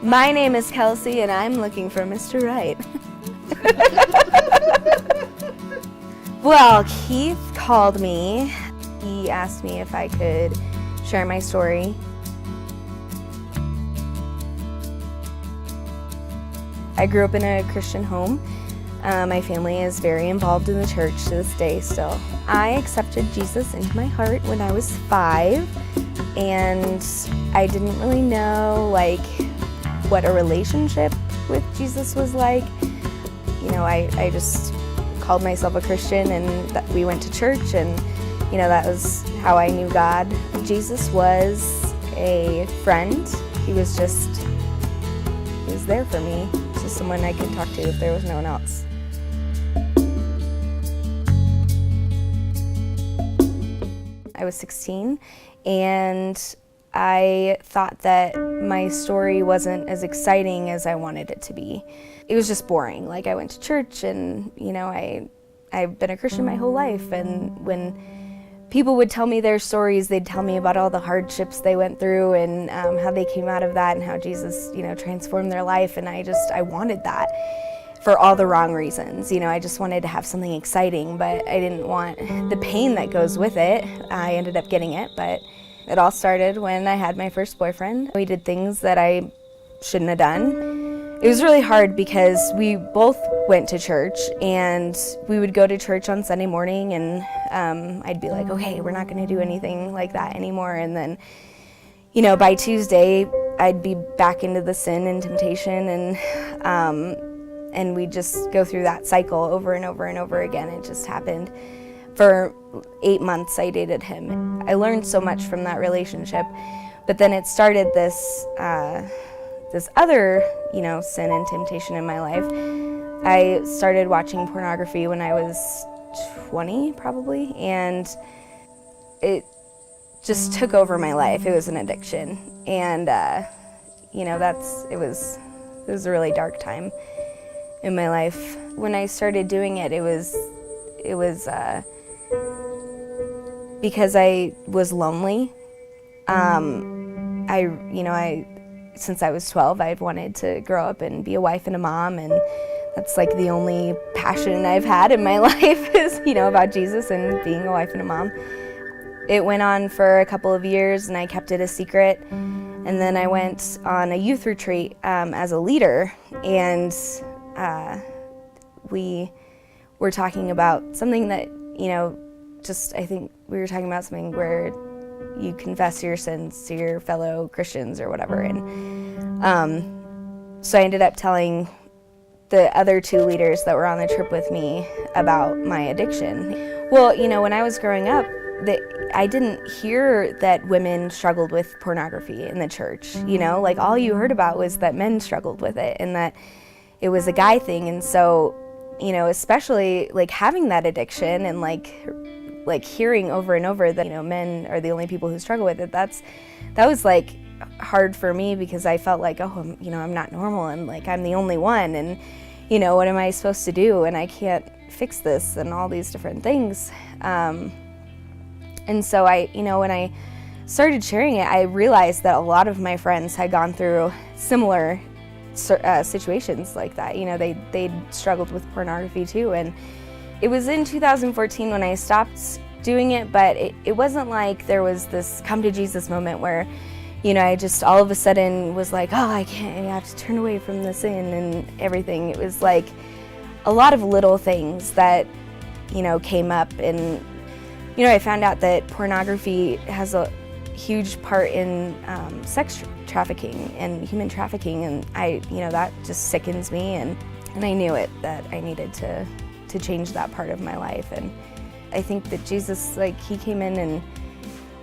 My name is Kelsey, and I'm looking for Mr. Right. Well, Keith called me. He asked me if I could share my story. I grew up in a Christian home. My family is very involved in the church to this day still. I accepted Jesus into my heart when I was 5, and I didn't really know what a relationship with Jesus was like. You know, I just called myself a Christian, and we went to church, and you know, that was how I knew God. Jesus was a friend. He was there for me. Just someone I could talk to if there was no one else. I was 16, and I thought that my story wasn't as exciting as I wanted it to be. It was just boring. I went to church, and you know, I've been a Christian my whole life, and when people would tell me their stories, they'd tell me about all the hardships they went through and how they came out of that and how Jesus, you know, transformed their life, and I wanted that for all the wrong reasons. You know, I just wanted to have something exciting, but I didn't want the pain that goes with it. I ended up getting it, but it all started when I had my first boyfriend. We did things that I shouldn't have done. It was really hard because we both went to church, and we would go to church on Sunday morning, and I'd be like, okay, we're not going to do anything like that anymore. And then, you know, by Tuesday, I'd be back into the sin and temptation, and we'd just go through that cycle over and over and over again. It just happened. For 8 months, I dated him. I learned so much from that relationship, but then it started this other, you know, sin and temptation in my life. I started watching pornography when I was 20, probably, and it just took over my life. It was an addiction, and you know, it was a really dark time in my life. When I started doing it, it was because I was lonely. Since I was 12, I'd wanted to grow up and be a wife and a mom, and that's the only passion I've had in my life is, you know, about Jesus and being a wife and a mom. It went on for a couple of years, and I kept it a secret. And then I went on a youth retreat as a leader, and we were talking about something that, you know, I think we were talking about something where you confess your sins to your fellow Christians or whatever. And so I ended up telling the other 2 leaders that were on the trip with me about my addiction. Well, you know, when I was growing up, I didn't hear that women struggled with pornography in the church. You know, all you heard about was that men struggled with it and that it was a guy thing. And so, you know, especially having that addiction and hearing over and over that, you know, men are the only people who struggle with it, that was hard for me, because I felt oh, you know, I'm not normal, and I'm the only one, and you know, what am I supposed to do, and I can't fix this, and all these different things. And so you know, when I started sharing it, I realized that a lot of my friends had gone through similar situations like that. You know, they'd struggled with pornography too. And it was in 2014 when I stopped doing it, but it wasn't there was this come to Jesus moment where, you know, I just all of a sudden was oh, I have to turn away from the sin and everything. It was a lot of little things that, you know, came up. And, you know, I found out that pornography has a huge part in sex trafficking and human trafficking, and you know, that just sickens me, and I knew it, that I needed to change that part of my life. And I think that Jesus, he came in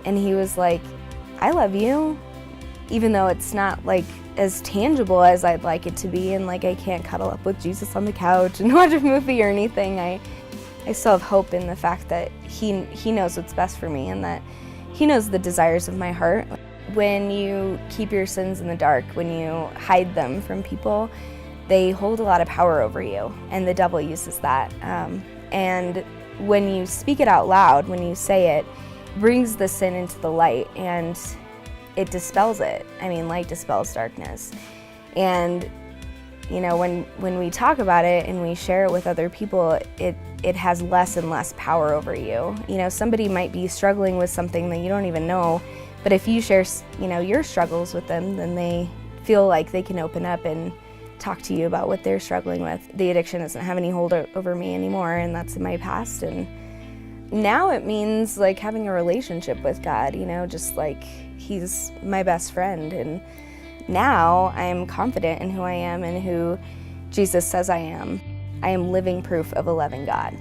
and he was I love you, even though it's not as tangible as I'd like it to be, and I can't cuddle up with Jesus on the couch and watch a movie or anything. I still have hope in the fact that he knows what's best for me, and that he knows the desires of my heart. When you keep your sins in the dark, when you hide them from people, they hold a lot of power over you, and the devil uses that. And when you speak it out loud, when you say it, brings the sin into the light, and it dispels it. I mean, light dispels darkness. And when we talk about it and we share it with other people, it has less and less power over you. Somebody might be struggling with something that you don't even know, but if you share, your struggles with them, then they feel like they can open up and talk to you about what they're struggling with. The addiction doesn't have any hold over me anymore, and that's in my past. And now it means like having a relationship with God, just like He's my best friend. And now I am confident in who I am and who Jesus says I am. I am living proof of a loving God.